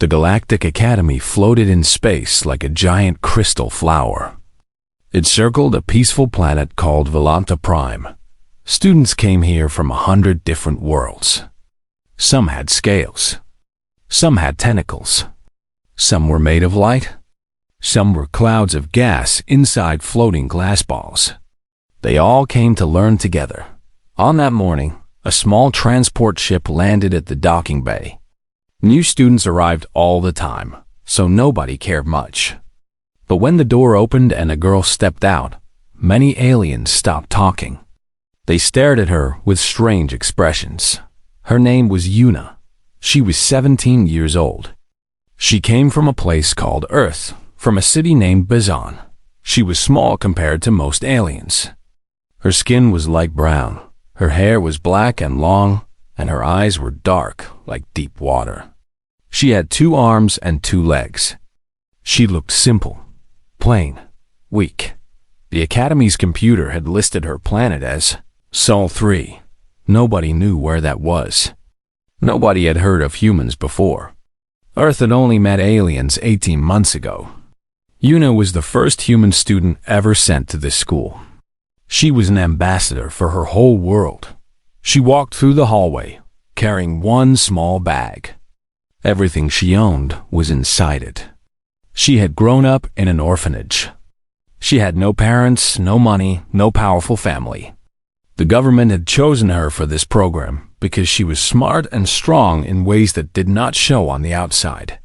The Galactic Academy floated in space like a giant crystal flower. It circled a peaceful planet called Volanta Prime. Students came here from 100 different worlds. Some had scales. Some had tentacles. Some were made of light. Some were clouds of gas inside floating glass balls. They all came to learn together. On that morning, a small transport ship landed at the docking bay. New students arrived all the time, so nobody cared much. But when the door opened and a girl stepped out, many aliens stopped talking. They stared at her with strange expressions. Her name was Yuna. She was 17 years old. She came from a place called Earth, from a city named Bizon. She was small compared to most aliens. Her skin was light brown, her hair was black and long, and her eyes were dark like deep water. She had 2 arms and 2 legs. She looked simple, plain, weak. The Academy's computer had listed her planet as Sol 3. Nobody knew where that was. Nobody had heard of humans before. Earth had only met aliens 18 months ago. Yuna was the first human student ever sent to this school. She was an ambassador for her whole world. She walked through the hallway, carrying one small bag. Everything she owned was inside it. She had grown up in an orphanage. She had no parents, no money, no powerful family. The government had chosen her for this program because she was smart and strong in ways that did not show on the outside.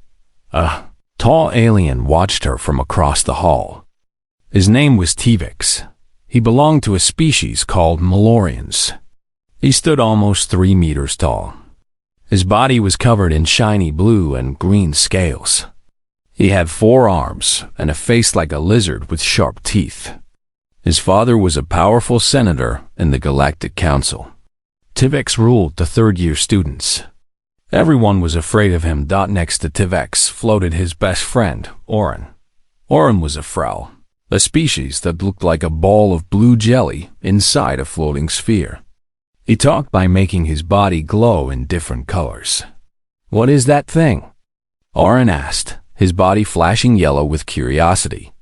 A tall alien watched her from across the hall. His name was Tvix. He belonged to a species called Malorians. He stood almost 3 meters tall. His body was covered in shiny blue and green scales. He had 4 arms and a face like a lizard with sharp teeth. His father was a powerful senator in the Galactic Council. Tvix ruled the third-year students. Everyone was afraid of him. Next to Tvix floated his best friend, Orin. Orin was a Frau, a species that looked like a ball of blue jelly inside a floating sphere. He talked by making his body glow in different colors. "What is that thing?" Orin asked, his body flashing yellow with curiosity.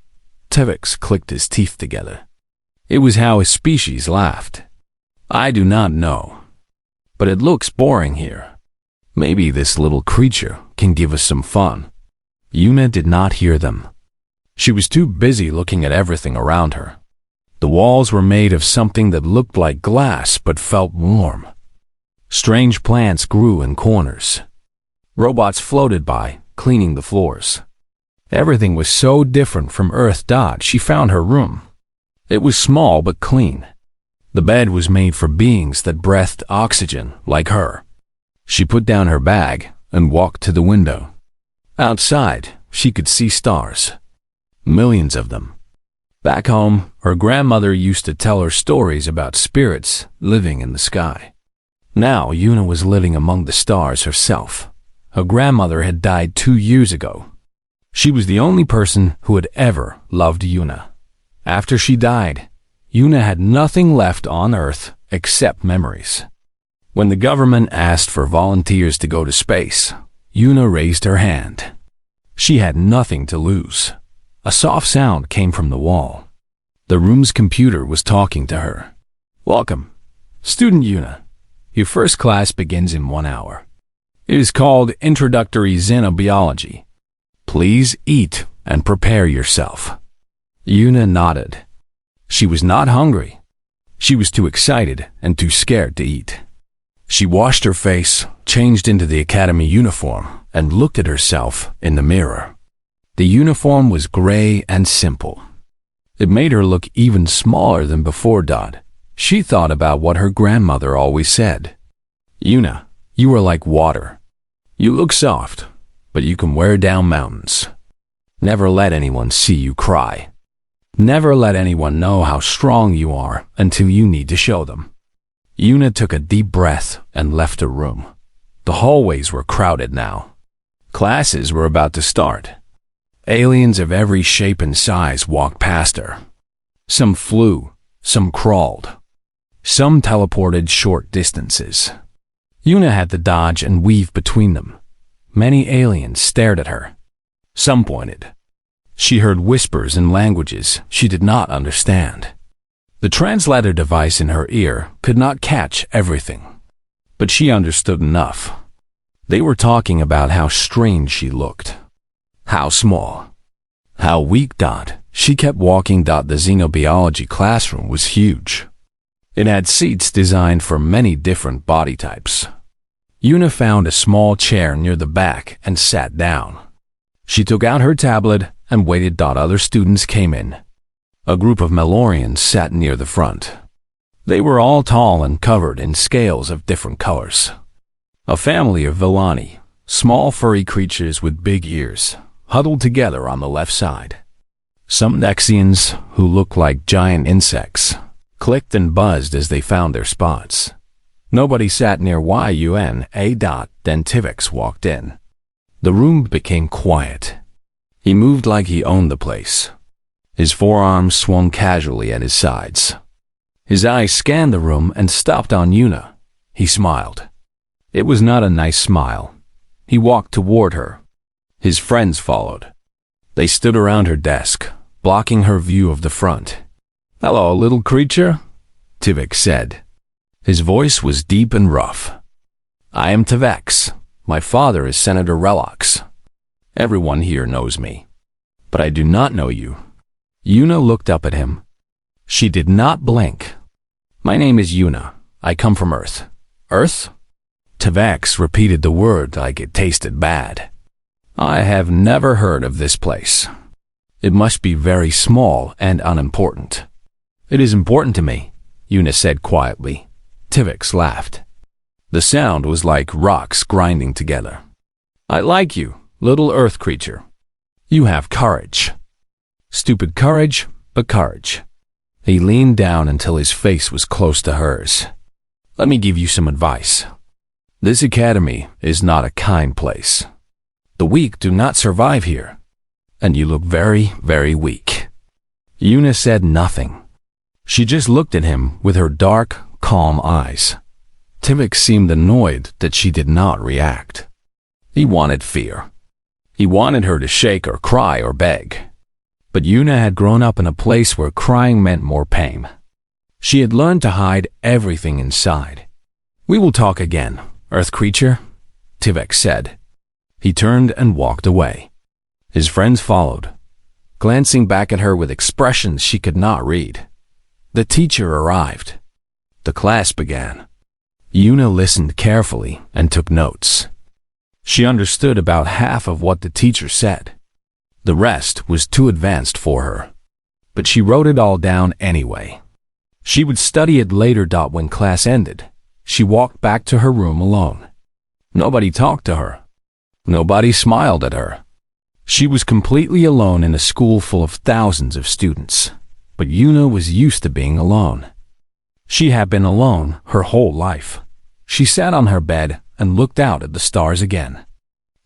Tvix clicked his teeth together. It was how his species laughed. "I do not know. But it looks boring here. Maybe this little creature can give us some fun." Yuna did not hear them. She was too busy looking at everything around her. The walls were made of something that looked like glass but felt warm. Strange plants grew in corners. Robots floated by, cleaning the floors. Everything was so different from Earth. She found her room. It was small but clean. The bed was made for beings that breathed oxygen like her. She put down her bag and walked to the window. Outside, she could see stars. Millions of them. Back home, her grandmother used to tell her stories about spirits living in the sky. Now Yuna was living among the stars herself. Her grandmother had died 2 years ago. She was the only person who had ever loved Yuna. After she died, Yuna had nothing left on Earth except memories. When the government asked for volunteers to go to space, Yuna raised her hand. She had nothing to lose. A soft sound came from the wall. The room's computer was talking to her. "Welcome, Student Yuna. Your first class begins in 1 hour. It is called Introductory Xenobiology. Please eat and prepare yourself." Yuna nodded. She was not hungry. She was too excited and too scared to eat. She washed her face, changed into the academy uniform, and looked at herself in the mirror. The uniform was gray and simple. It made her look even smaller than before. She thought about what her grandmother always said. "Yuna, you are like water. You look soft, but you can wear down mountains. Never let anyone see you cry. Never let anyone know how strong you are until you need to show them." Yuna took a deep breath and left her room. The hallways were crowded now. Classes were about to start. Aliens of every shape and size walked past her. Some flew, some crawled. Some teleported short distances. Yuna had to dodge and weave between them. Many aliens stared at her. Some pointed. She heard whispers in languages she did not understand. The translator device in her ear could not catch everything, but she understood enough. They were talking about how strange she looked, how small, how weak. She kept walking. The xenobiology classroom was huge. It had seats designed for many different body types. Yuna found a small chair near the back and sat down. She took out her tablet and waited. Other students came in. A group of Melorians sat near the front. They were all tall and covered in scales of different colors. A family of Villani, small furry creatures with big ears, huddled together on the left side. Some Nexians, who looked like giant insects, clicked and buzzed as they found their spots. Nobody sat near Yuna. Then Tivix walked in. The room became quiet. He moved like he owned the place. His forearms swung casually at his sides. His eyes scanned the room and stopped on Yuna. He smiled. It was not a nice smile. He walked toward her. His friends followed. They stood around her desk, blocking her view of the front. "Hello, little creature," Tivix said. His voice was deep and rough. "I am Tivix. My father is Senator Relox. Everyone here knows me, but I do not know you." Yuna looked up at him. She did not blink. "My name is Yuna. I come from Earth." "Earth?" Tivix repeated the word like it tasted bad. "I have never heard of this place. It must be very small and unimportant." "It is important to me," Yuna said quietly. Tivix laughed. The sound was like rocks grinding together. "I like you, little Earth creature. You have courage. Stupid courage, but courage." He leaned down until his face was close to hers. "Let me give you some advice. This academy is not a kind place. The weak do not survive here, and you look very, very weak." Yuna said nothing. She just looked at him with her dark, calm eyes. Tivix seemed annoyed that she did not react. He wanted fear. He wanted her to shake or cry or beg. But Yuna had grown up in a place where crying meant more pain. She had learned to hide everything inside. "We will talk again, Earth creature," Tivix said. He turned and walked away. His friends followed, glancing back at her with expressions she could not read. The teacher arrived. The class began. Yuna listened carefully and took notes. She understood about half of what the teacher said. The rest was too advanced for her, but she wrote it all down anyway. She would study it later. When class ended, she walked back to her room alone. Nobody talked to her. Nobody smiled at her. She was completely alone in a school full of thousands of students, but Yuna was used to being alone. She had been alone her whole life. She sat on her bed and looked out at the stars again.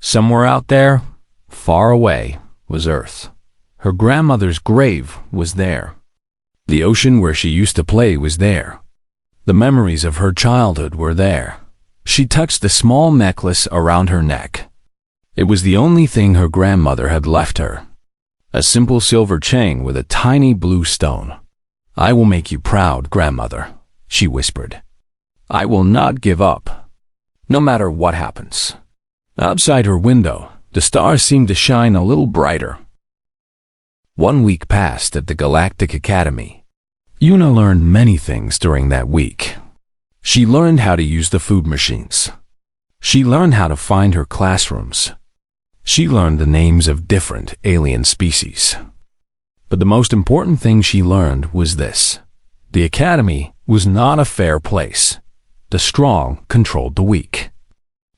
Somewhere out there, far away, was Earth. Her grandmother's grave was there. The ocean where she used to play was there. The memories of her childhood were there. She touched the small necklace around her neck. It was the only thing her grandmother had left her. A simple silver chain with a tiny blue stone. "I will make you proud, grandmother," she whispered. "I will not give up, no matter what happens." Outside her window, the stars seemed to shine a little brighter. 1 week passed at the Galactic Academy. Yuna learned many things during that week. She learned how to use the food machines. She learned how to find her classrooms. She learned the names of different alien species. But the most important thing she learned was this: the academy was not a fair place. The strong controlled the weak.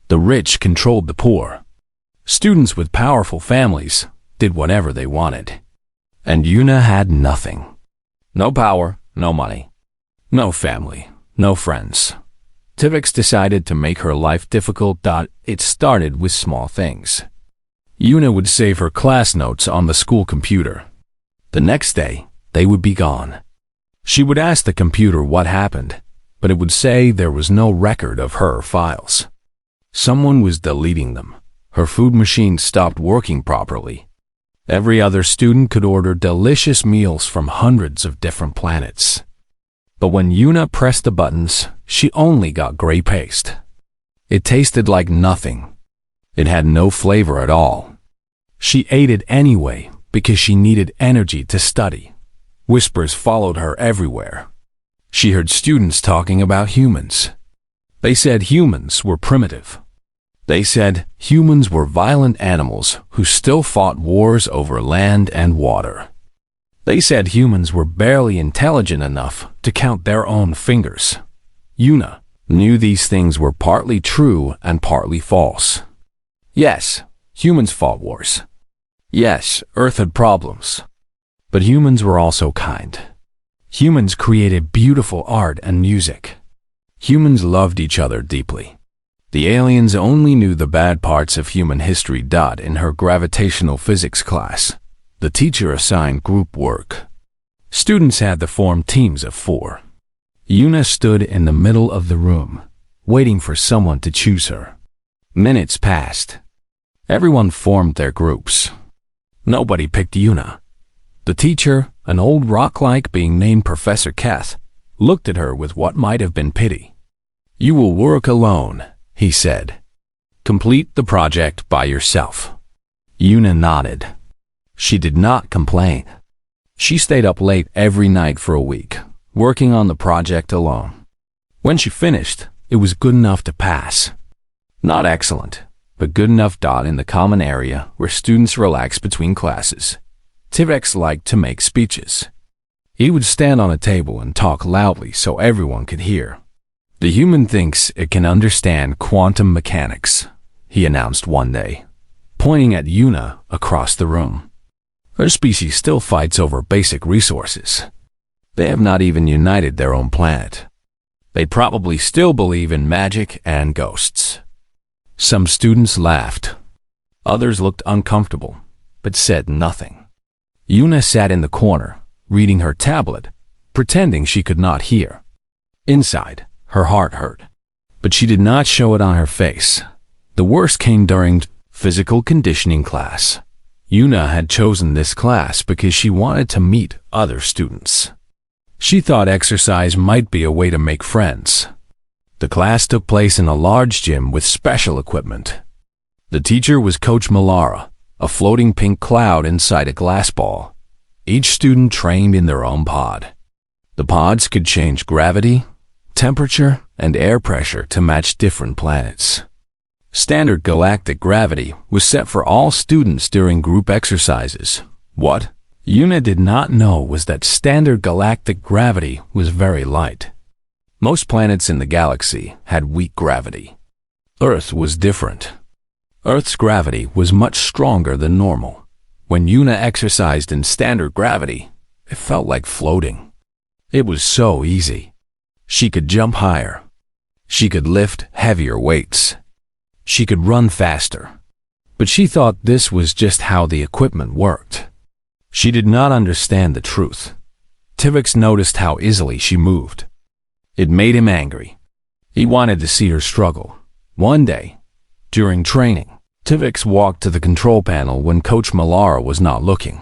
The rich controlled the poor. Students with powerful families did whatever they wanted. And Yuna had nothing. No power, no money. No family, no friends. Tivix decided to make her life difficult. It started with small things. Yuna would save her class notes on the school computer. The next day, they would be gone. She would ask the computer what happened, but it would say there was no record of her files. Someone was deleting them. Her food machine stopped working properly. Every other student could order delicious meals from hundreds of different planets. But when Yuna pressed the buttons, she only got gray paste. It tasted like nothing. It had no flavor at all. She ate it anyway because she needed energy to study. Whispers followed her everywhere. She heard students talking about humans. They said humans were primitive. They said humans were violent animals who still fought wars over land and water. They said humans were barely intelligent enough to count their own fingers. Yuna knew these things were partly true and partly false. Yes, humans fought wars. Yes, Earth had problems. But humans were also kind. Humans created beautiful art and music. Humans loved each other deeply. The aliens only knew the bad parts of human history. In her gravitational physics class, the teacher assigned group work. Students had to form teams of 4. Yuna stood in the middle of the room, waiting for someone to choose her. Minutes passed. Everyone formed their groups. Nobody picked Yuna. The teacher, an old rock-like being named Professor Kath, looked at her with what might have been pity. "You will work alone," he said. "Complete the project by yourself." Yuna nodded. She did not complain. She stayed up late every night for a week, working on the project alone. When she finished, it was good enough to pass. Not excellent, but good enough. In the common area where students relax between classes, Tivek liked to make speeches. He would stand on a table and talk loudly so everyone could hear. "The human thinks it can understand quantum mechanics," he announced one day, pointing at Yuna across the room. "Her species still fights over basic resources. They have not even united their own planet. They probably still believe in magic and ghosts." Some students laughed. Others looked uncomfortable, but said nothing. Yuna sat in the corner, reading her tablet, pretending she could not hear. Inside, her heart hurt, but she did not show it on her face. The worst came during physical conditioning class. Yuna had chosen this class because she wanted to meet other students. She thought exercise might be a way to make friends. The class took place in a large gym with special equipment. The teacher was Coach Malara, a floating pink cloud inside a glass ball. Each student trained in their own pod. The pods could change gravity, temperature, and air pressure to match different planets. Standard galactic gravity was set for all students during group exercises. What Yuna did not know was that standard galactic gravity was very light. Most planets in the galaxy had weak gravity. Earth was different. Earth's gravity was much stronger than normal. When Yuna exercised in standard gravity, it felt like floating. It was so easy. She could jump higher. She could lift heavier weights. She could run faster. But she thought this was just how the equipment worked. She did not understand the truth. Tivix noticed how easily she moved. It made him angry. He wanted to see her struggle. One day, during training, Tivix walked to the control panel when Coach Malara was not looking.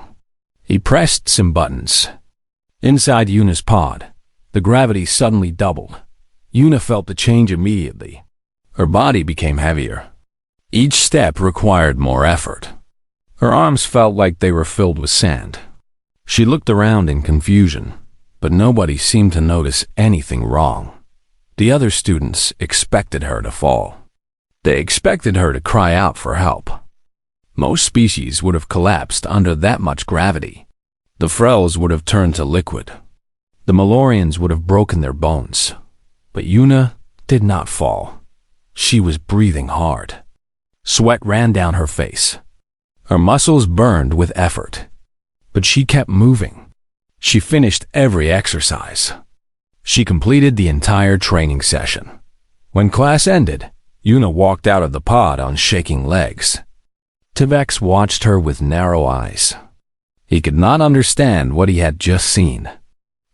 He pressed some buttons. Inside Yuna's pod, the gravity suddenly doubled. Yuna felt the change immediately. Her body became heavier. Each step required more effort. Her arms felt like they were filled with sand. She looked around in confusion, but nobody seemed to notice anything wrong. The other students expected her to fall. They expected her to cry out for help. Most species would have collapsed under that much gravity. The Frels would have turned to liquid. The Malorians would have broken their bones. But Yuna did not fall. She was breathing hard. Sweat ran down her face. Her muscles burned with effort. But she kept moving. She finished every exercise. She completed the entire training session. When class ended, Yuna walked out of the pod on shaking legs. Tivex watched her with narrow eyes. He could not understand what he had just seen.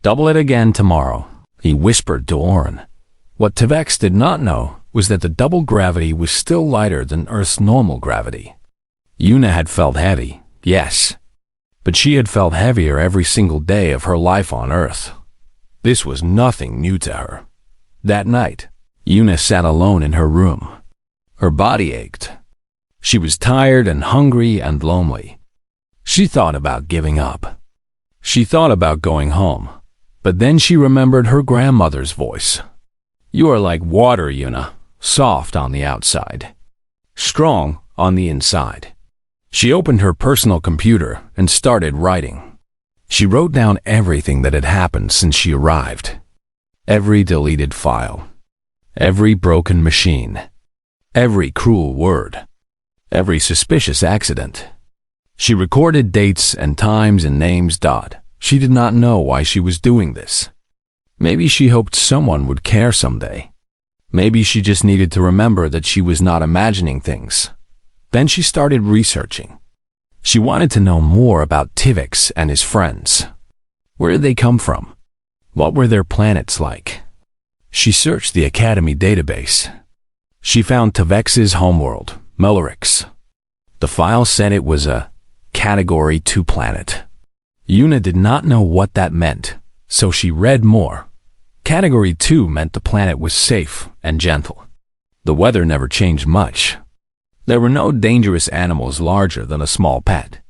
"Double it again tomorrow," he whispered to Oren. What Tivex did not know was that the double gravity was still lighter than Earth's normal gravity. Yuna had felt heavy, yes, but she had felt heavier every single day of her life on Earth. This was nothing new to her. That night, Yuna sat alone in her room. Her body ached. She was tired and hungry and lonely. She thought about giving up. She thought about going home, but then she remembered her grandmother's voice. "You are like water, Yuna, soft on the outside, strong on the inside." She opened her personal computer and started writing. She wrote down everything that had happened since she arrived. Every deleted file, every broken machine, every cruel word, every suspicious accident. She recorded dates and times and names. She did not know why she was doing this. Maybe she hoped someone would care someday. Maybe she just needed to remember that she was not imagining things. Then she started researching. She wanted to know more about Tivix and his friends. Where did they come from? What were their planets like? She searched the Academy database. She found Tivex's homeworld, Melorix. The file said it was a Category 2 planet. Yuna did not know what that meant, so she read more. Category 2 meant the planet was safe and gentle. The weather never changed much. There were no dangerous animals larger than a small pet.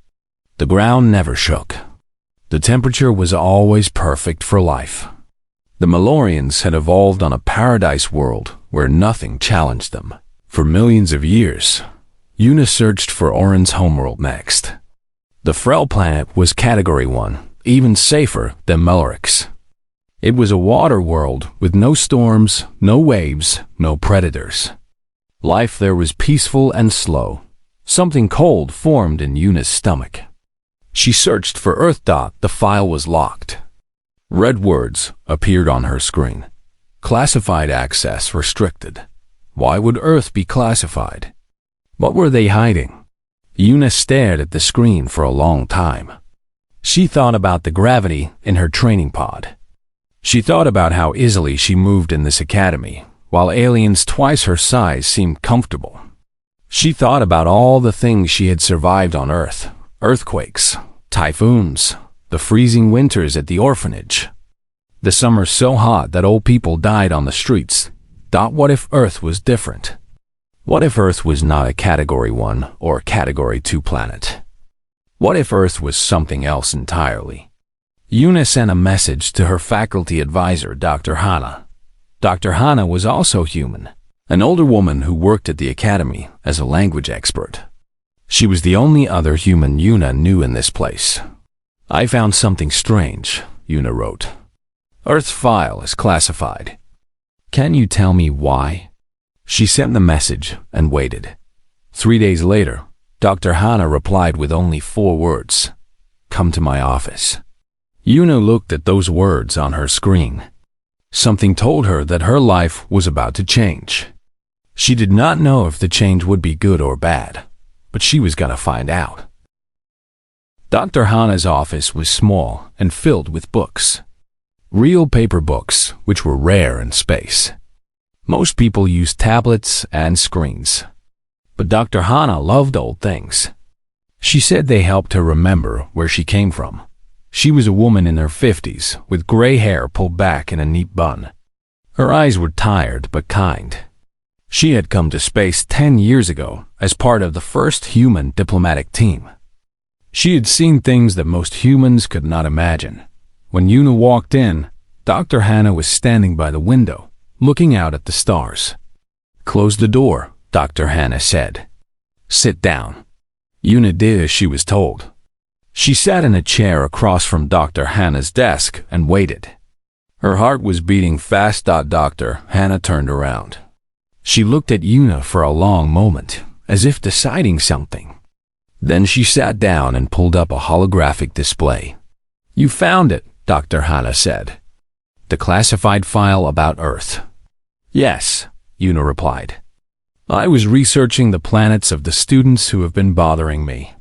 The ground never shook. The temperature was always perfect for life. The Melorians had evolved on a paradise world where nothing challenged them. For millions of years, Yuna searched for Orin's homeworld next. The Frel planet was Category 1, even safer than Melorix. It was a water world with no storms, no waves, no predators. Life there was peaceful and slow. Something cold formed in Yuna's stomach. She searched for Earth. The file was locked. Red words appeared on her screen. Classified access restricted. Why would Earth be classified? What were they hiding? Yuna stared at the screen for a long time. She thought about the gravity in her training pod. She thought about how easily she moved in this academy, while aliens twice her size seemed comfortable. She thought about all the things she had survived on Earth: earthquakes, typhoons, the freezing winters at the orphanage, the summers so hot that old people died on the streets. What if Earth was different? What if Earth was not a Category 1 or Category 2 planet? What if Earth was something else entirely? Yuna sent a message to her faculty advisor, Dr. Hana. Dr. Hana was also human, an older woman who worked at the academy as a language expert. She was the only other human Yuna knew in this place. "I found something strange," Yuna wrote. "Earth's file is classified. Can you tell me why?" She sent the message and waited. 3 days later, Dr. Hana replied with only 4 words: "Come to my office." Yuna looked at those words on her screen. Something told her that her life was about to change. She did not know if the change would be good or bad, but she was going to find out. Dr. Hana's office was small and filled with books. Real paper books, which were rare in space. Most people used tablets and screens. But Dr. Hana loved old things. She said they helped her remember where she came from. She was a woman in her 50s, with gray hair pulled back in a neat bun. Her eyes were tired but kind. She had come to space 10 years ago as part of the first human diplomatic team. She had seen things that most humans could not imagine. When Yuna walked in, Dr. Hana was standing by the window, looking out at the stars. "Close the door," Dr. Hana said. "Sit down." Yuna did as she was told. She sat in a chair across from Dr. Hana's desk and waited. Her heart was beating fast. Dr. Hana turned around. She looked at Yuna for a long moment, as if deciding something. Then she sat down and pulled up a holographic display. "You found it," Dr. Hana said. "The classified file about Earth." "Yes," Yuna replied. "I was researching the planets of the students who have been bothering me.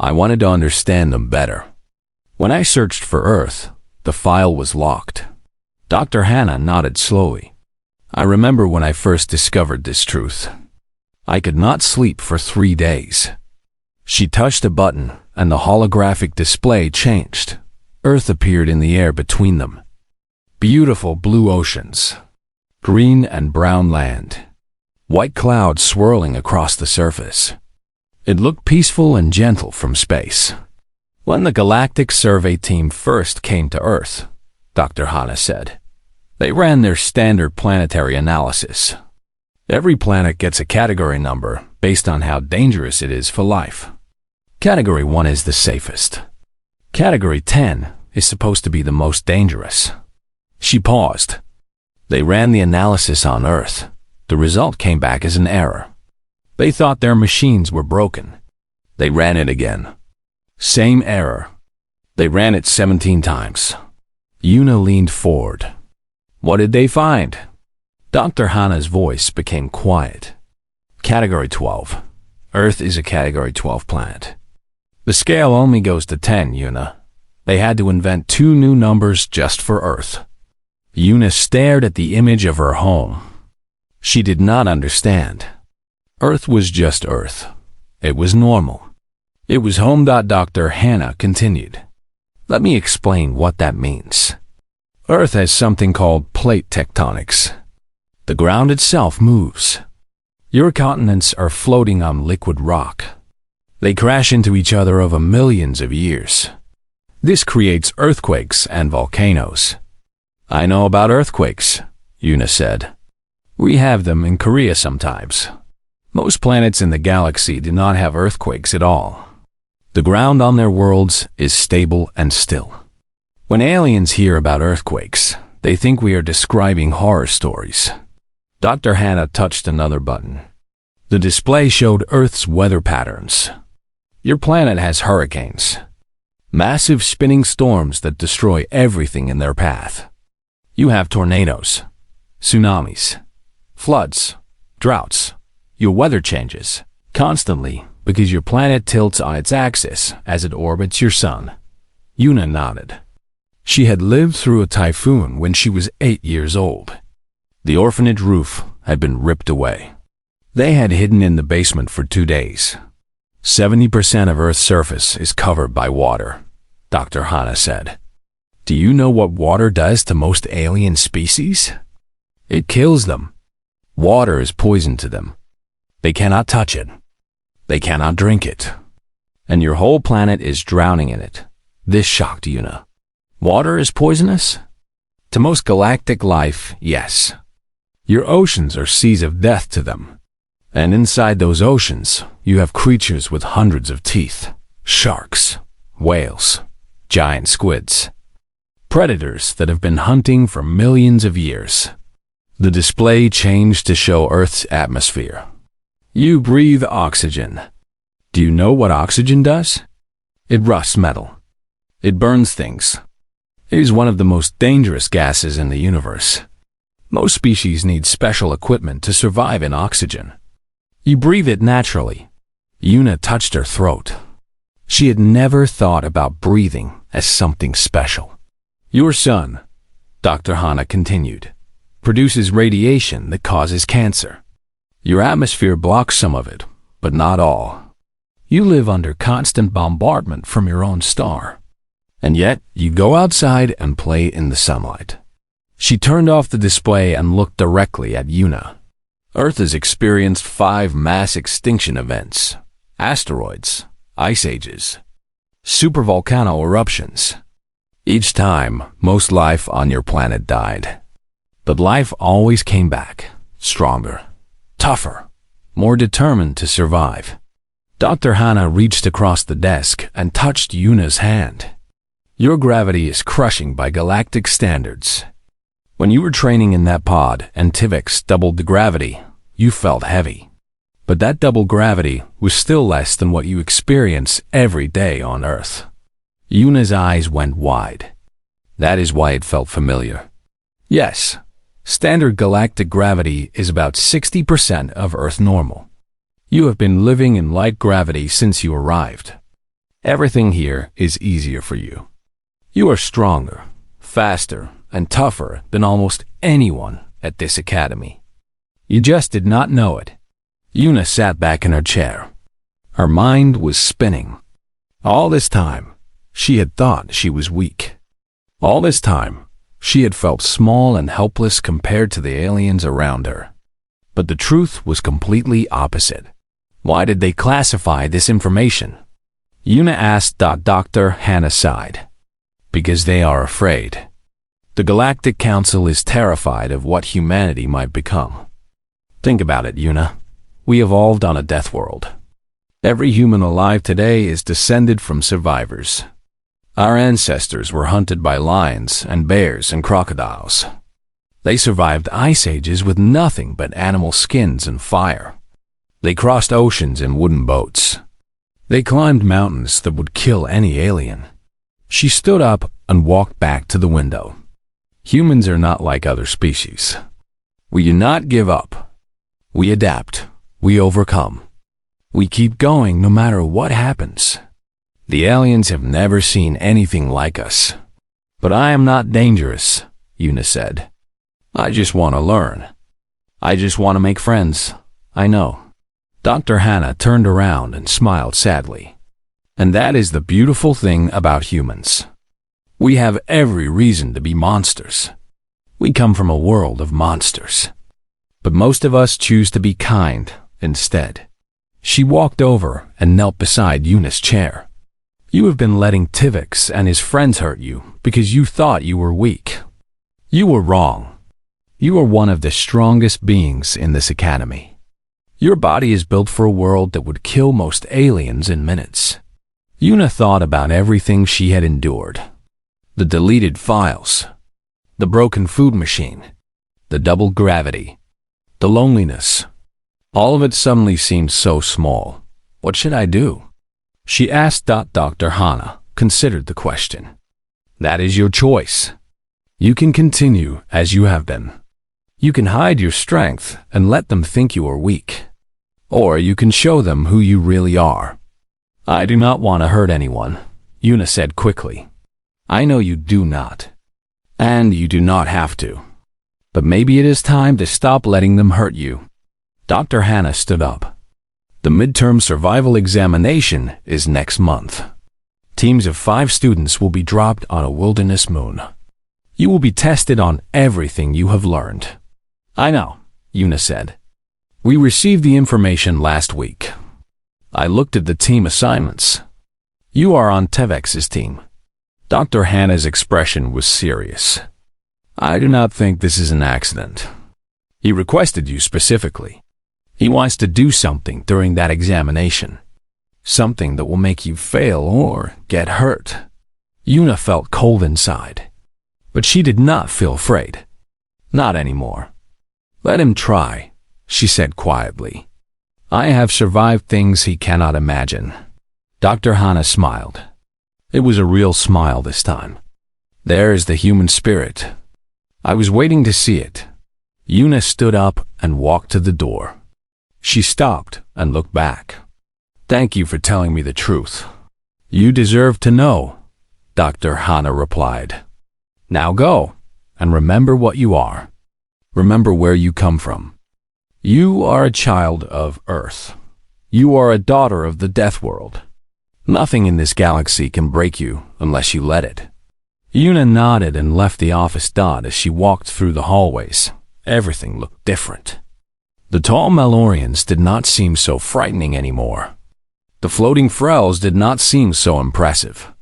I wanted to understand them better. When I searched for Earth, the file was locked." Dr. Hana nodded slowly. I remember when I first discovered this truth. I could not sleep for 3 days. She touched a button, and the holographic display changed. Earth appeared in the air between them. Beautiful blue oceans, green and brown land, white clouds swirling across the surface. It looked peaceful and gentle from space. When the Galactic Survey team first came to Earth, Dr. Hana said, they ran their standard planetary analysis. Every planet gets a category number based on how dangerous it is for life. Category 1 is the safest. Category 10 is supposed to be the most dangerous. She paused. They ran the analysis on Earth. The result came back as an error. They thought their machines were broken. They ran it again. Same error. They ran it 17 times. Yuna leaned forward. What did they find? Dr. Hana's voice became quiet. Category 12. Earth is a Category 12 planet. The scale only goes to 10, Yuna. They had to invent 2 new numbers just for Earth. Yuna stared at the image of her home. She did not understand. Earth was just Earth. It was normal. It was home. Dr. Hana continued. Let me explain what that means. Earth has something called plate tectonics. The ground itself moves. Your continents are floating on liquid rock. They crash into each other over millions of years. This creates earthquakes and volcanoes. I know about earthquakes, Yuna said. We have them in Korea sometimes. Most planets in the galaxy do not have earthquakes at all. The ground on their worlds is stable and still. When aliens hear about earthquakes, they think we are describing horror stories. Dr. Hana touched another button. The display showed Earth's weather patterns. Your planet has hurricanes. Massive spinning storms that destroy everything in their path. You have tornadoes, tsunamis, floods, droughts. Your weather changes constantly because your planet tilts on its axis as it orbits your sun. Yuna nodded. She had lived through a typhoon when she was 8 years old. The orphanage roof had been ripped away. They had hidden in the basement for 2 days. 70% of Earth's surface is covered by water, Dr. Hana said. Do you know what water does to most alien species? It kills them. Water is poison to them. They cannot touch it. They cannot drink it. And your whole planet is drowning in it. This shocked Yuna. Water is poisonous? To most galactic life, yes. Your oceans are seas of death to them. And inside those oceans, you have creatures with hundreds of teeth. Sharks, whales, giant squids. Predators that have been hunting for millions of years. The display changed to show Earth's atmosphere. You breathe oxygen. Do you know what oxygen does? It rusts metal. It burns things. It is one of the most dangerous gases in the universe. Most species need special equipment to survive in oxygen. You breathe it naturally. Yuna touched her throat. She had never thought about breathing as something special. Your sun, Dr. Hana continued, produces radiation that causes cancer. Your atmosphere blocks some of it, but not all. You live under constant bombardment from your own star. And yet, you go outside and play in the sunlight. She turned off the display and looked directly at Yuna. Earth has experienced 5 mass extinction events: asteroids, ice ages, supervolcano eruptions. Each time, most life on your planet died. But life always came back, stronger, tougher, more determined to survive. Dr. Hana reached across the desk and touched Yuna's hand. Your gravity is crushing by galactic standards. When you were training in that pod and Tivix doubled the gravity, you felt heavy. But that double gravity was still less than what you experience every day on Earth. Yuna's eyes went wide. That is why it felt familiar. Yes, standard galactic gravity is about 60% of Earth normal. You have been living in light gravity since you arrived. Everything here is easier for you. You are stronger, faster, and tougher than almost anyone at this academy. You just did not know it. Yuna sat back in her chair. Her mind was spinning. All this time, she had thought she was weak. All this time, she had felt small and helpless compared to the aliens around her. But the truth was completely opposite. Why did they classify this information? Yuna asked. Dr. Hannah sighed. Because they are afraid. The Galactic Council is terrified of what humanity might become. Think about it, Yuna. We evolved on a death world. Every human alive today is descended from survivors. Our ancestors were hunted by lions and bears and crocodiles. They survived ice ages with nothing but animal skins and fire. They crossed oceans in wooden boats. They climbed mountains that would kill any alien. She stood up and walked back to the window. Humans are not like other species. We do not give up. We adapt. We overcome. We keep going no matter what happens. The aliens have never seen anything like us. But I am not dangerous, Yuna said. I just want to learn. I just want to make friends. I know. Dr. Hannah turned around and smiled sadly. And that is the beautiful thing about humans. We have every reason to be monsters. We come from a world of monsters. But most of us choose to be kind instead. She walked over and knelt beside Yuna's chair. You have been letting Tivix and his friends hurt you because you thought you were weak. You were wrong. You are one of the strongest beings in this academy. Your body is built for a world that would kill most aliens in minutes. Yuna thought about everything she had endured. The deleted files, the broken food machine, the double gravity, the loneliness. All of it suddenly seemed so small. What should I do? She asked. Dr. Hannah considered the question. That is your choice. You can continue as you have been. You can hide your strength and let them think you are weak. Or you can show them who you really are. I do not want to hurt anyone, Yuna said quickly. I know you do not. And you do not have to. But maybe it is time to stop letting them hurt you. Dr. Hannah stood up. The midterm survival examination is next month. Teams of 5 students will be dropped on a wilderness moon. You will be tested on everything you have learned. I know, Yuna said. We received the information last week. I looked at the team assignments. You are on Tevex's team. Dr. Hannah's expression was serious. I do not think this is an accident. He requested you specifically. He wants to do something during that examination. Something that will make you fail or get hurt. Yuna felt cold inside. But she did not feel afraid. Not anymore. Let him try, she said quietly. I have survived things he cannot imagine. Dr. Hannah smiled. It was a real smile this time. There is the human spirit. I was waiting to see it. Yuna stood up and walked to the door. She stopped and looked back. Thank you for telling me the truth. You deserve to know, Dr. Hannah replied. Now go, and remember what you are. Remember where you come from. You are a child of Earth. You are a daughter of the Death World. Nothing in this galaxy can break you unless you let it. Yuna nodded and left the office. As she walked through the hallways, everything looked different. The tall Malorians did not seem so frightening anymore. The floating Frels did not seem so impressive.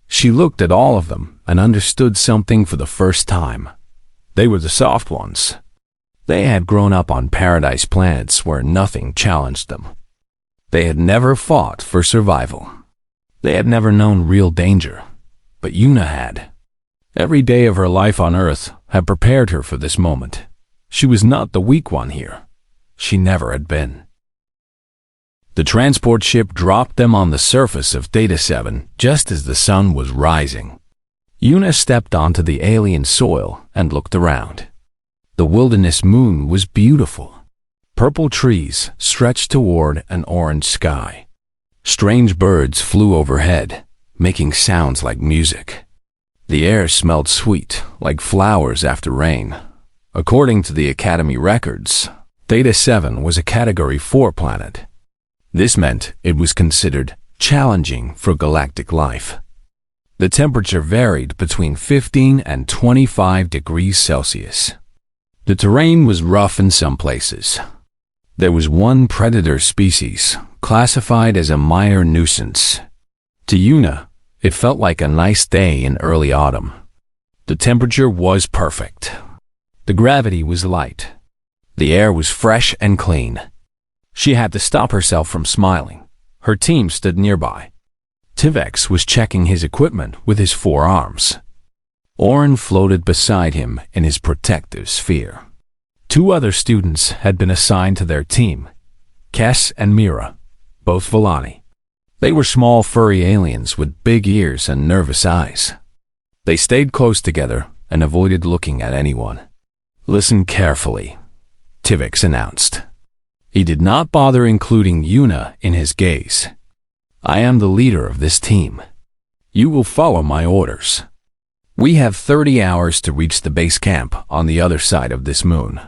She looked at all of them and understood something for the first time. They were the soft ones. They had grown up on paradise planets where nothing challenged them. They had never fought for survival. They had never known real danger, but Yuna had. Every day of her life on Earth had prepared her for this moment. She was not the weak one here. She never had been. The transport ship dropped them on the surface of Theta 7 just as the sun was rising. Yuna stepped onto the alien soil and looked around. The wilderness moon was beautiful. Purple trees stretched toward an orange sky. Strange birds flew overhead, making sounds like music. The air smelled sweet, like flowers after rain. According to the Academy records, Theta 7 was a Category 4 planet. This meant it was considered challenging for galactic life. The temperature varied between 15 and 25 degrees Celsius. The terrain was rough in some places. There was one predator species, classified as a minor nuisance. To Yuna, it felt like a nice day in early autumn. The temperature was perfect. The gravity was light. The air was fresh and clean. She had to stop herself from smiling. Her team stood nearby. Tivex was checking his equipment with his 4 arms. Oren floated beside him in his protective sphere. 2 other students had been assigned to their team, Kes and Mira, both Villani. They were small furry aliens with big ears and nervous eyes. They stayed close together and avoided looking at anyone. "Listen carefully," Tivex announced. He did not bother including Yuna in his gaze. "I am the leader of this team. You will follow my orders. We have 30 hours to reach the base camp on the other side of this moon.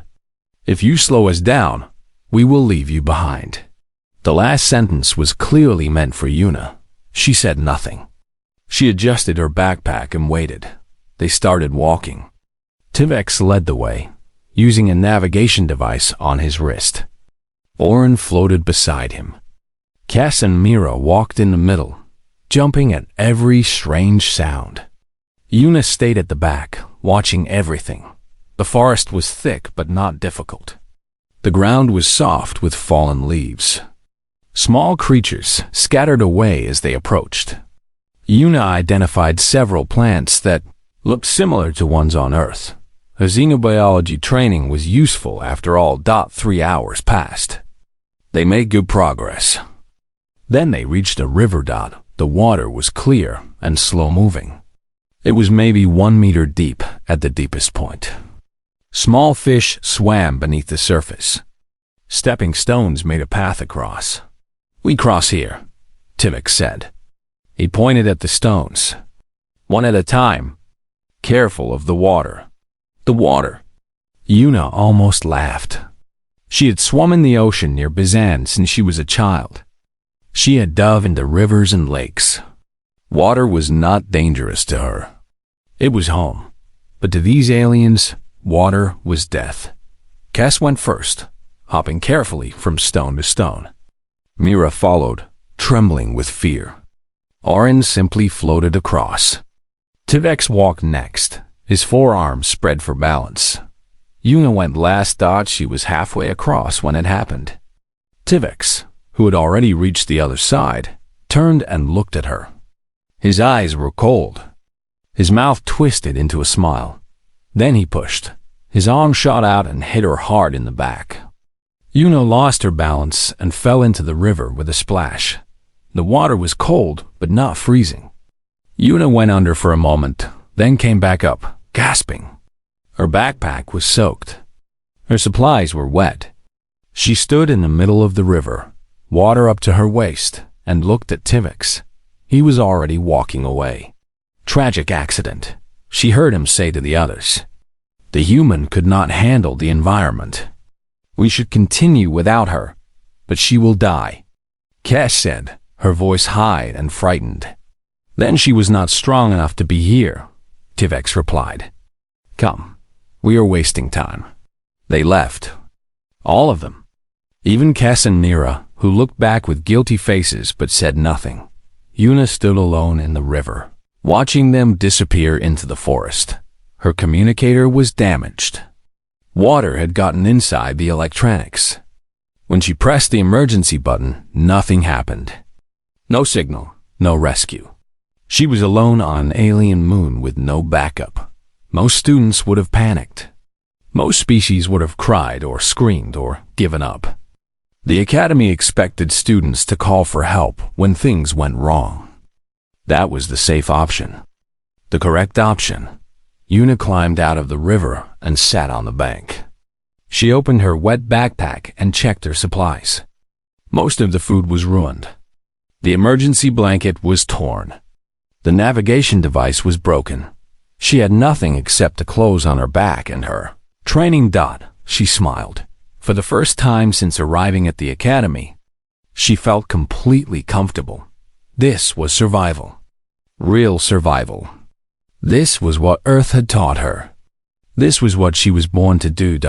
If you slow us down, we will leave you behind." The last sentence was clearly meant for Yuna. She said nothing. She adjusted her backpack and waited. They started walking. Tivex led the way, using a navigation device on his wrist. Oren floated beside him. Cass and Mira walked in the middle, jumping at every strange sound. Yuna stayed at the back, watching everything. The forest was thick but not difficult. The ground was soft with fallen leaves. Small creatures scattered away as they approached. Yuna identified several plants that looked similar to ones on Earth. Her xenobiology training was useful after all. 3 hours passed. They made good progress. Then they reached a river. The water was clear and slow-moving. It was maybe 1 meter deep at the deepest point. Small fish swam beneath the surface. Stepping stones made a path across. "We cross here," Tivex said. He pointed at the stones. "One at a time. Careful of the water." "The water." Yuna almost laughed. She had swum in the ocean near Bizan since she was a child. She had dove into rivers and lakes. Water was not dangerous to her. It was home. But to these aliens, water was death. Cass went first, hopping carefully from stone to stone. Mira followed, trembling with fear. Oren simply floated across. Tivex walked next, his 4 arms spread for balance. Yuna went last. She was halfway across when it happened. Tivex, who had already reached the other side, turned and looked at her. His eyes were cold. His mouth twisted into a smile. Then he pushed. His arm shot out and hit her hard in the back. Yuna lost her balance and fell into the river with a splash. The water was cold, but not freezing. Yuna went under for a moment, then came back up, gasping. Her backpack was soaked. Her supplies were wet. She stood in the middle of the river, water up to her waist, and looked at Tivex. He was already walking away. "Tragic accident," she heard him say to the others. "The human could not handle the environment. We should continue without her, but she will die," Cash said, her voice high and frightened. "Then she was not strong enough to be here," Tivex replied. "Come, we are wasting time." They left. All of them. Even Cass and Nira, who looked back with guilty faces but said nothing. Yuna stood alone in the river, watching them disappear into the forest. Her communicator was damaged. Water had gotten inside the electronics. When she pressed the emergency button, nothing happened. No signal, no rescue. She was alone on an alien moon with no backup. Most students would have panicked. Most species would have cried or screamed or given up. The Academy expected students to call for help when things went wrong. That was the safe option. The correct option. Yuna climbed out of the river and sat on the bank. She opened her wet backpack and checked her supplies. Most of the food was ruined. The emergency blanket was torn. The navigation device was broken. She had nothing except the clothes on her back and her Training. She smiled. For the first time since arriving at the academy, she felt completely comfortable. This was survival. Real survival. This was what Earth had taught her. This was what she was born to do.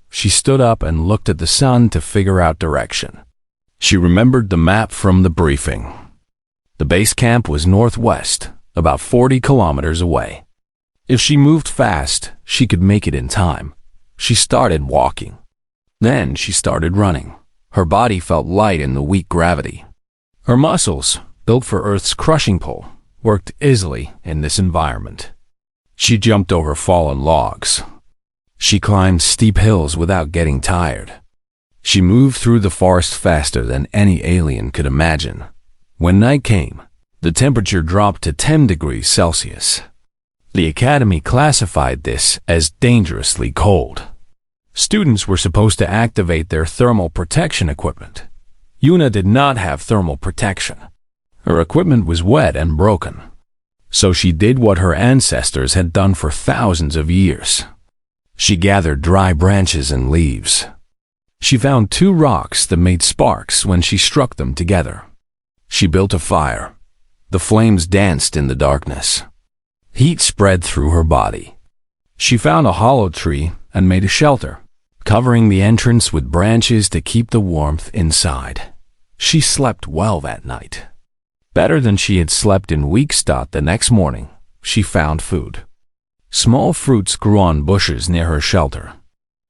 She stood up and looked at the sun to figure out direction. She remembered the map from the briefing. The base camp was northwest, about 40 kilometers away. If she moved fast, she could make it in time. She started walking. Then she started running. Her body felt light in the weak gravity. Her muscles, built for Earth's crushing pull, worked easily in this environment. She jumped over fallen logs. She climbed steep hills without getting tired. She moved through the forest faster than any alien could imagine. When night came, the temperature dropped to 10 degrees Celsius. The academy classified this as dangerously cold. Students were supposed to activate their thermal protection equipment. Yuna did not have thermal protection. Her equipment was wet and broken. So she did what her ancestors had done for thousands of years. She gathered dry branches and leaves. She found 2 rocks that made sparks when she struck them together. She built a fire. The flames danced in the darkness. Heat spread through her body. She found a hollow tree and made a shelter, covering the entrance with branches to keep the warmth inside. She slept well that night. Better than she had slept in weeks. The next morning, she found food. Small fruits grew on bushes near her shelter.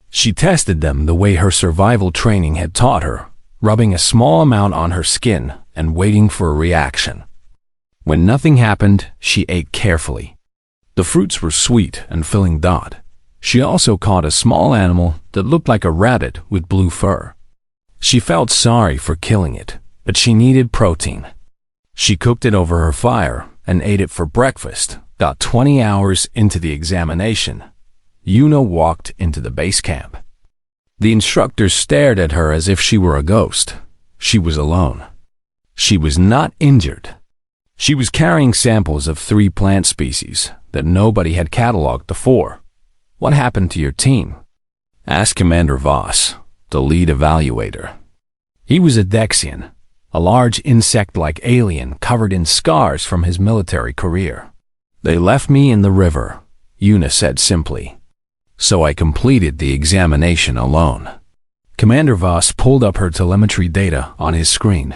She tested them the way her survival training had taught her, rubbing a small amount on her skin and waiting for a reaction. When nothing happened, she ate carefully. The fruits were sweet and filling. She also caught a small animal that looked like a rabbit with blue fur. She felt sorry for killing it, but she needed protein. She cooked it over her fire and ate it for breakfast. 20 hours into the examination, Yuna walked into the base camp. The instructors stared at her as if she were a ghost. She was alone. She was not injured. She was carrying samples of 3 plant species that nobody had cataloged before. "What happened to your team?" asked Commander Voss, the lead evaluator. He was a Dexian, a large insect-like alien covered in scars from his military career. "They left me in the river," Yuna said simply. "So I completed the examination alone." Commander Voss pulled up her telemetry data on his screen.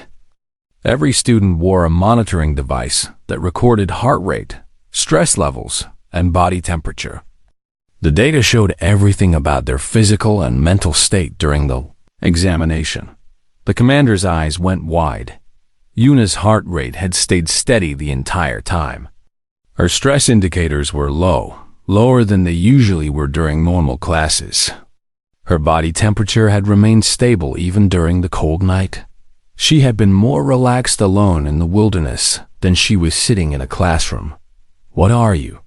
Every student wore a monitoring device that recorded heart rate, stress levels, and body temperature. The data showed everything about their physical and mental state during the examination. The commander's eyes went wide. Yuna's heart rate had stayed steady the entire time. Her stress indicators were low, lower than they usually were during normal classes. Her body temperature had remained stable even during the cold night. She had been more relaxed alone in the wilderness than she was sitting in a classroom. "What are you?"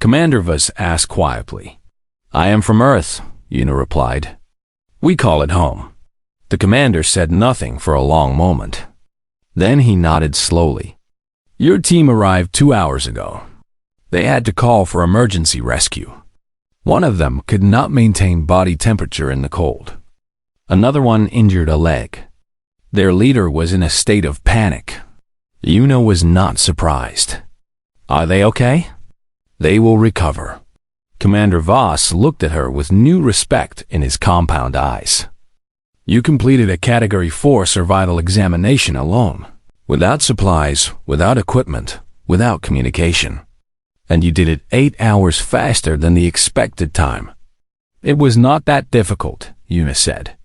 Commander Voss asked quietly. "I am from Earth," Yuna replied. "We call it home." The commander said nothing for a long moment. Then he nodded slowly. "Your team arrived 2 hours ago. They had to call for emergency rescue. One of them could not maintain body temperature in the cold. Another one injured a leg. Their leader was in a state of panic." Yuna was not surprised. "Are they okay?" "They will recover." Commander Voss looked at her with new respect in his compound eyes. "You completed a Category 4 survival examination alone, without supplies, without equipment, without communication. And you did it 8 hours faster than the expected time." "It was not that difficult," Yuna said.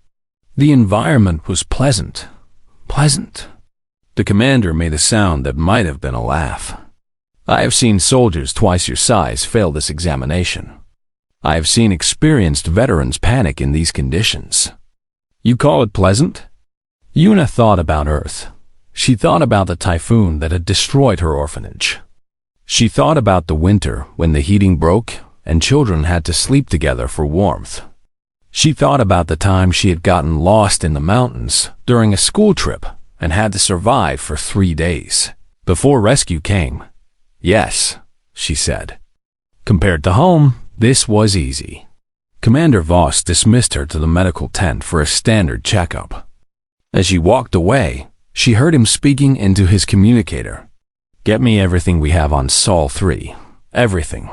"The environment was pleasant." "Pleasant?" The commander made a sound that might have been a laugh. "I have seen soldiers twice your size fail this examination. I have seen experienced veterans panic in these conditions. You call it pleasant?" Yuna thought about Earth. She thought about the typhoon that had destroyed her orphanage. She thought about the winter when the heating broke and children had to sleep together for warmth. She thought about the time she had gotten lost in the mountains during a school trip and had to survive for 3 days before rescue came. "Yes," she said. "Compared to home, this was easy." Commander Voss dismissed her to the medical tent for a standard checkup. As she walked away, she heard him speaking into his communicator. "Get me everything we have on Sol 3. Everything.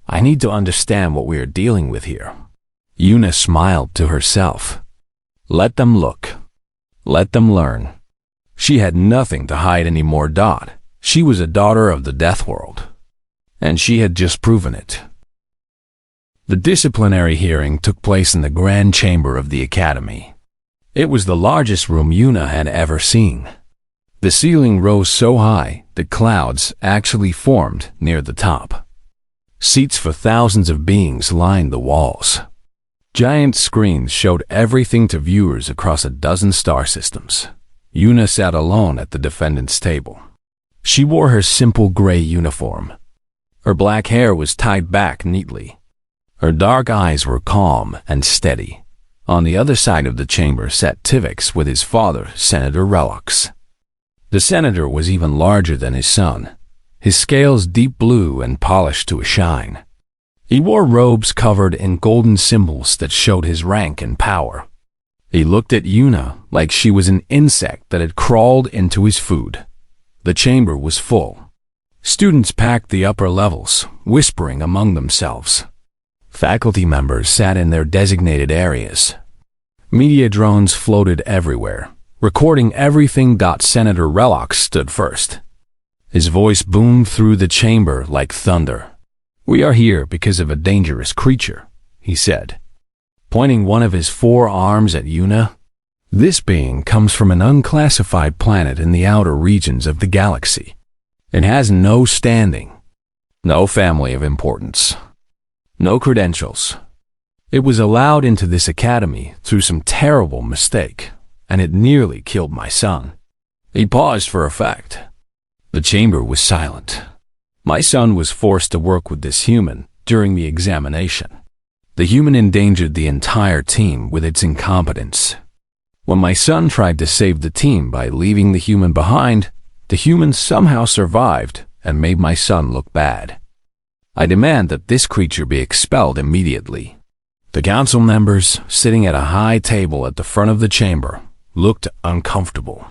I need to understand what we are dealing with here." Una smiled to herself. Let them look. Let them learn. She had nothing to hide anymore. She was a daughter of the Deathworld. And she had just proven it. The disciplinary hearing took place in the grand chamber of the Academy. It was the largest room Una had ever seen. The ceiling rose so high that clouds actually formed near the top. Seats for thousands of beings lined the walls. Giant screens showed everything to viewers across a dozen star systems. Una sat alone at the defendant's table. She wore her simple gray uniform. Her black hair was tied back neatly. Her dark eyes were calm and steady. On the other side of the chamber sat Tivix with his father, Senator Relox. The senator was even larger than his son, his scales deep blue and polished to a shine. He wore robes covered in golden symbols that showed his rank and power. He looked at Una like she was an insect that had crawled into his food. The chamber was full. Students packed the upper levels, whispering among themselves. Faculty members sat in their designated areas. Media drones floated everywhere, recording everything. Senator Relox stood first. His voice boomed through the chamber like thunder. "We are here because of a dangerous creature," he said, pointing one of his 4 arms at Una. "This being comes from an unclassified planet in the outer regions of the galaxy. It has no standing, no family of importance, no credentials. It was allowed into this academy through some terrible mistake, and it nearly killed my son." He paused for effect. The chamber was silent. "My son was forced to work with this human during the examination. The human endangered the entire team with its incompetence. When my son tried to save the team by leaving the human behind, the human somehow survived and made my son look bad. I demand that this creature be expelled immediately." The council members, sitting at a high table at the front of the chamber, looked uncomfortable.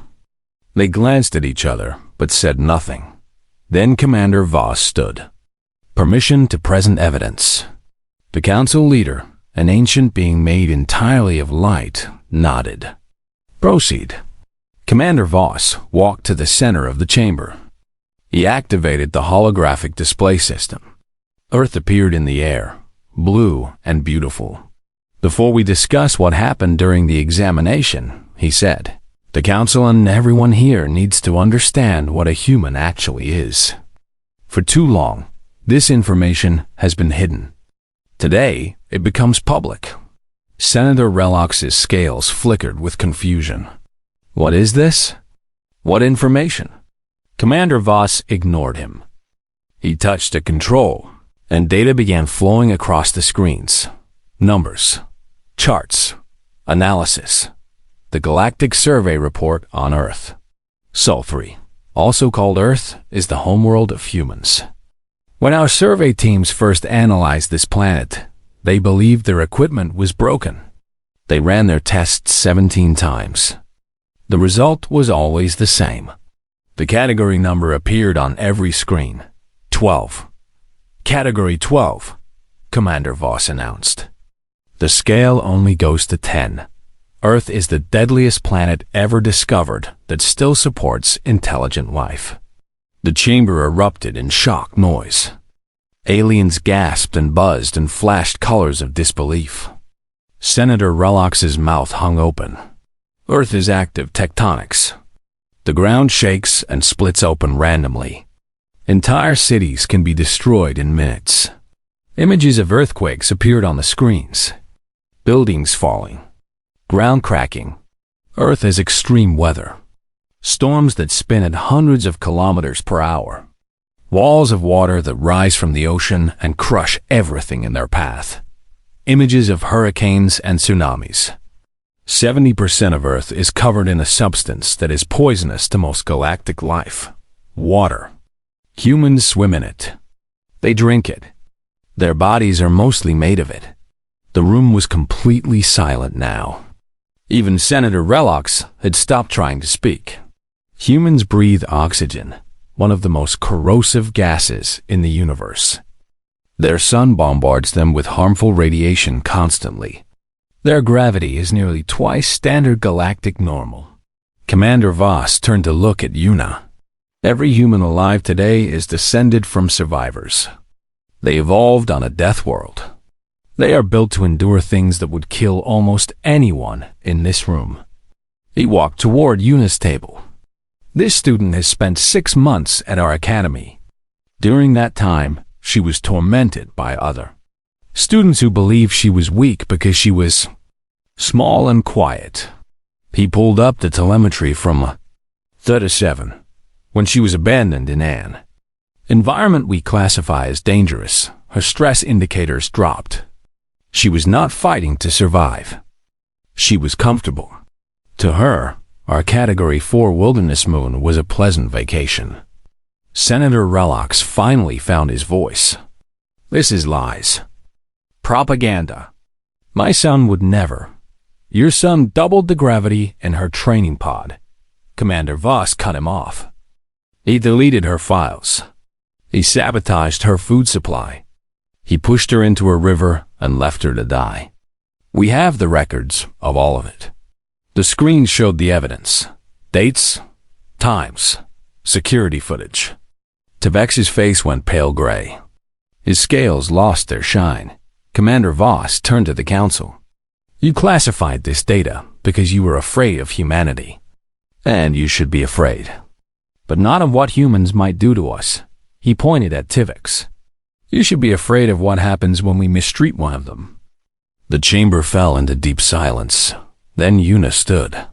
They glanced at each other, but said nothing. Then Commander Voss stood. "Permission to present evidence." The council leader, an ancient being made entirely of light, nodded. "Proceed." Commander Voss walked to the center of the chamber. He activated the holographic display system. Earth appeared in the air, blue and beautiful. "Before we discuss what happened during the examination," he said, "the council and everyone here needs to understand what a human actually is. For too long, this information has been hidden. Today, it becomes public." Senator Relox's scales flickered with confusion. "What is this? What information?" Commander Voss ignored him. He touched a control, and data began flowing across the screens. Numbers, charts, analysis. The Galactic Survey Report on Earth. Sol 3, also called Earth, is the homeworld of humans. When our survey teams first analyzed this planet, they believed their equipment was broken. They ran their tests 17 times. The result was always the same. The category number appeared on every screen. 12. Category 12, Commander Voss announced. The scale only goes to 10. Earth is the deadliest planet ever discovered that still supports intelligent life. The chamber erupted in shock noise. Aliens gasped and buzzed and flashed colors of disbelief. Senator Relox's mouth hung open. Earth is active tectonics. The ground shakes and splits open randomly. Entire cities can be destroyed in minutes. Images of earthquakes appeared on the screens. Buildings falling. Ground cracking. Earth has extreme weather. Storms that spin at hundreds of kilometers per hour. Walls of water that rise from the ocean and crush everything in their path. Images of hurricanes and tsunamis. 70% of Earth is covered in a substance that is poisonous to most galactic life. Water. Humans swim in it. They drink it. Their bodies are mostly made of it. The room was completely silent now. Even Senator Relox had stopped trying to speak. Humans breathe oxygen, one of the most corrosive gases in the universe. Their sun bombards them with harmful radiation constantly. Their gravity is nearly twice standard galactic normal. Commander Voss turned to look at Yuna. Every human alive today is descended from survivors. They evolved on a death world. They are built to endure things that would kill almost anyone in this room. He walked toward Yuna's table. This student has spent 6 months at our academy. During that time, she was tormented by other students who believed she was weak because she was small and quiet. He pulled up the telemetry from 37 when she was abandoned in an environment we classify as dangerous. Her stress indicators dropped. She was not fighting to survive. She was comfortable. To her, our Category 4 wilderness moon was a pleasant vacation. Senator Relox finally found his voice. This is lies. Propaganda. My son would never. Your son doubled the gravity in her training pod. Commander Voss cut him off. He deleted her files. He sabotaged her food supply. He pushed her into a river and left her to die. We have the records of all of it. The screen showed the evidence. Dates, times, security footage. Tvex's face went pale gray. His scales lost their shine. Commander Voss turned to the council. You classified this data because you were afraid of humanity. And you should be afraid. But not of what humans might do to us. He pointed at Tvex. You should be afraid of what happens when we mistreat one of them. The chamber fell into deep silence. Then Yuna stood.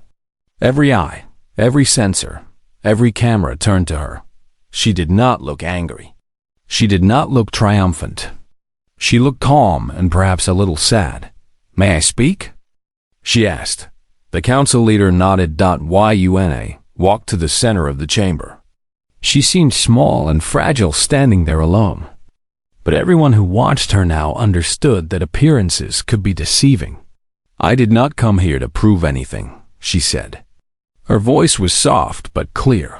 Every eye, every sensor, every camera turned to her. She did not look angry. She did not look triumphant. She looked calm and perhaps a little sad. May I speak? She asked. The council leader nodded. Yuna walked to the center of the chamber. She seemed small and fragile standing there alone. But everyone who watched her now understood that appearances could be deceiving. I did not come here to prove anything, she said. Her voice was soft but clear.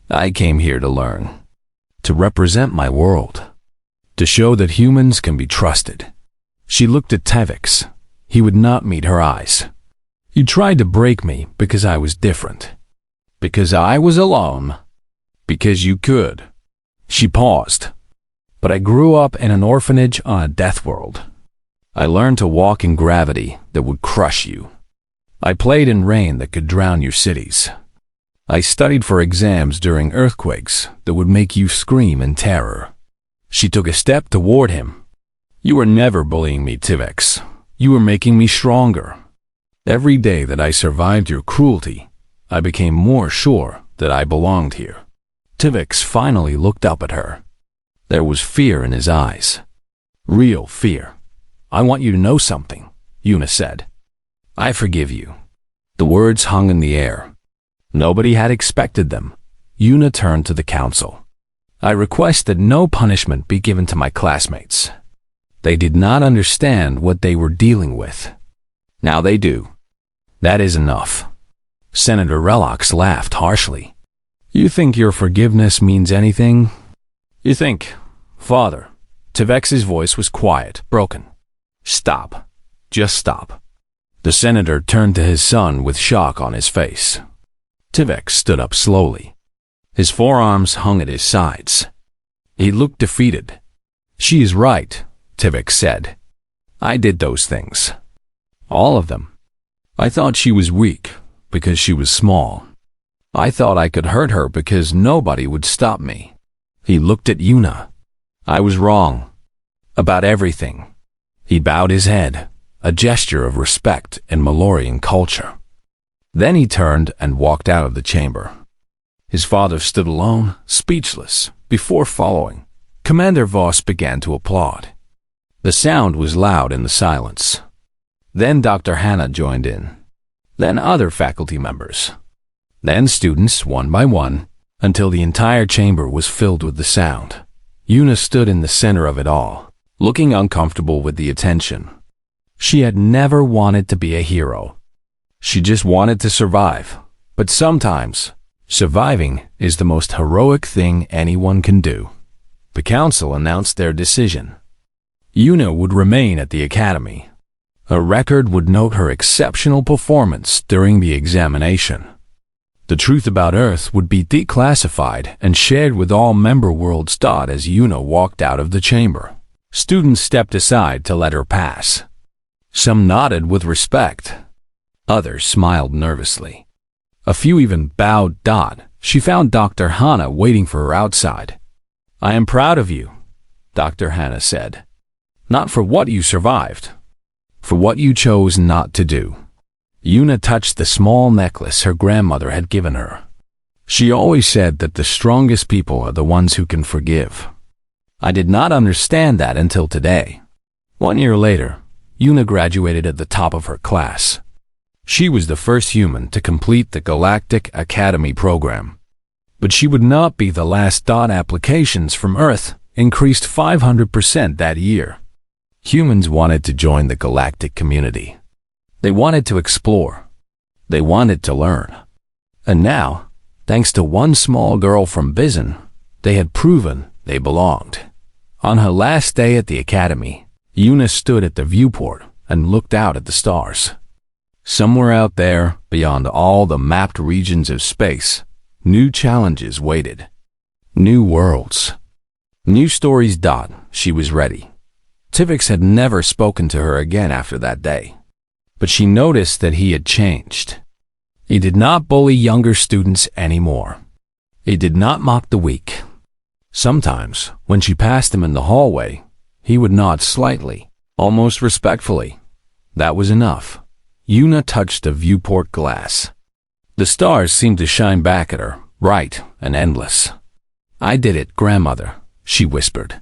I came here to learn, to represent my world, to show that humans can be trusted. She looked at Tvex. He would not meet her eyes. You tried to break me because I was different, because I was alone, because you could. She paused. But I grew up in an orphanage on a death world. I learned to walk in gravity that would crush you. I played in rain that could drown your cities. I studied for exams during earthquakes that would make you scream in terror. She took a step toward him. You were never bullying me, Tvex. You were making me stronger. Every day that I survived your cruelty, I became more sure that I belonged here. Tvex finally looked up at her. There was fear in his eyes. Real fear. I want you to know something, Yuna said. I forgive you. The words hung in the air. Nobody had expected them. Yuna turned to the council. I request that no punishment be given to my classmates. They did not understand what they were dealing with. Now they do. That is enough. Senator Relox laughed harshly. You think your forgiveness means anything? You think, Father. Tvex's voice was quiet, broken. Stop. Just stop. The senator turned to his son with shock on his face. Tvex stood up slowly. His forearms hung at his sides. He looked defeated. She is right, Tvex said. I did those things. All of them. I thought she was weak because she was small. I thought I could hurt her because nobody would stop me. He looked at Yuna. I was wrong. About everything. He bowed his head, a gesture of respect in Malorian culture. Then he turned and walked out of the chamber. His father stood alone, speechless, before following. Commander Voss began to applaud. The sound was loud in the silence. Then Dr. Hannah joined in. Then other faculty members. Then students, one by one, until the entire chamber was filled with the sound. Yuna stood in the center of it all, looking uncomfortable with the attention. She had never wanted to be a hero. She just wanted to survive. But sometimes, surviving is the most heroic thing anyone can do. The council announced their decision. Yuna would remain at the academy. A record would note her exceptional performance during the examination. The truth about Earth would be declassified and shared with all member worlds. As Yuna walked out of the chamber, students stepped aside to let her pass. Some nodded with respect. Others smiled nervously. A few even bowed. She found Dr. Hana waiting for her outside. "I am proud of you," Dr. Hana said. "Not for what you survived, for what you chose not to do." Yuna touched the small necklace her grandmother had given her. She always said that the strongest people are the ones who can forgive. I did not understand that until today. 1 year later, Yuna graduated at the top of her class. She was the first human to complete the Galactic Academy program. But she would not be the last. Applications from Earth increased 500% that year. Humans wanted to join the galactic community. They wanted to explore. They wanted to learn. And now, thanks to one small girl from Bizon, they had proven they belonged. On her last day at the academy, Yuna stood at the viewport and looked out at the stars. Somewhere out there, beyond all the mapped regions of space, new challenges waited. New worlds. New stories. She was ready. Tivix had never spoken to her again after that day. But she noticed that he had changed. He did not bully younger students anymore. He did not mock the weak. Sometimes, when she passed him in the hallway, he would nod slightly, almost respectfully. That was enough. Yuna touched the viewport glass. The stars seemed to shine back at her, bright and endless. "I did it, grandmother," she whispered.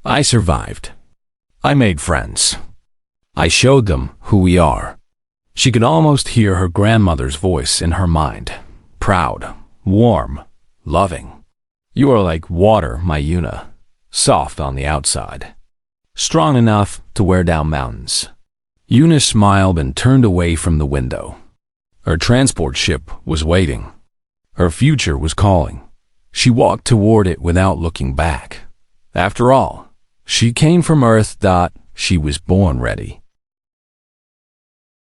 "I survived. I made friends. I showed them who we are." She could almost hear her grandmother's voice in her mind. Proud, warm, loving. "You are like water, my Yuna, soft on the outside, strong enough to wear down mountains." Yuna smiled and turned away from the window. Her transport ship was waiting. Her future was calling. She walked toward it without looking back. After all, she came from Earth. She was born ready.